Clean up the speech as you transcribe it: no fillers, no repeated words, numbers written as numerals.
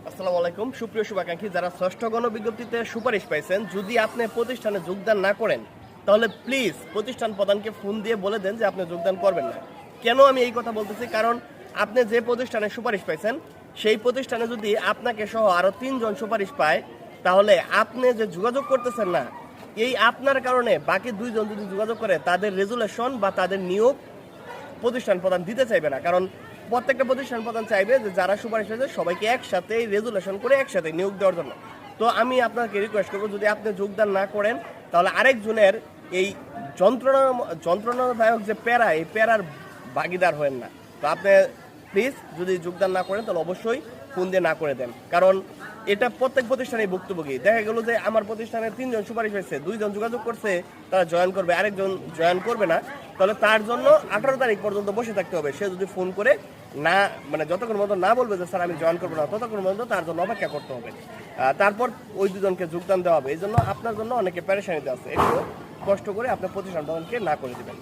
আসসালামু আলাইকুম সুপ্রিয় শুভাকাঙ্ক্ষী যারা ষষ্ঠ গণবিজ্ঞপ্তিতে সুপারিশ পাইছেন, যদি আপনি প্রতিষ্ঠানে যোগদান না করেন তাহলে প্লিজ প্রতিষ্ঠান প্রধানকে ফোন দিয়ে বলে দেন যে আপনি যোগদান করবেন না। কেন আমি এই কথা বলতেছি, কারণ আপনি যে প্রতিষ্ঠানে সুপারিশ পাইছেন সেই প্রতিষ্ঠানে যদি আপনাকে সহ আরও 3 জন সুপারিশ পায়, তাহলে আপনি যে যোগাযোগ করতেছেন না, এই আপনার কারণে বাকি 2 জন যদি যোগাযোগ করে তাদের রেজুলেশন বা তাদের নিয়োগ প্রতিষ্ঠান প্রধান দিতে চাইবে না। কারণ প্রত্যেকটা প্রতিষ্ঠান প্রধান চাইবে যে যারা সুপারিশ হয়েছে সবাইকে একসাথে রেজুলেশন করে একসাথে নিয়োগ দেওয়ার জন্য। তো আমি আপনাকে রিকোয়েস্ট করবো, যদি আপনি যোগদান না করেন তাহলে আরেকজনের এই যন্ত্রণাদায়ক যে প্যারা, এই প্যারার ভাগিদার হবেন না। তো আপনি প্লিজ যদি যোগদান না করেন তাহলে অবশ্যই ফোন দিয়ে না করে দেন, কারণ এটা প্রত্যেক প্রতিষ্ঠানেই ভুক্তভোগী। দেখা গেল যে আমার প্রতিষ্ঠানে 3 জন সুপারিশ হয়েছে, 2 জন যোগাযোগ করছে তারা জয়েন করবে, আরেকজন জয়েন করবে না, তাহলে তার জন্য 18 তারিখ পর্যন্ত বসে থাকতে হবে। সে যদি ফোন করে না, মানে যতক্ষণ মতো না বলবে যে স্যার আমি জয়েন করবো না, ততক্ষণ পর্যন্ত তার জন্য অপেক্ষা করতে হবে। তারপর ওই 2 জনকে যোগদান দেওয়া হবে। এই জন্য আপনার জন্য অনেকে প্যারেশানিতে আছে, একটু কষ্ট করে আপনার প্রতিষ্ঠানকে না করে দেবেন।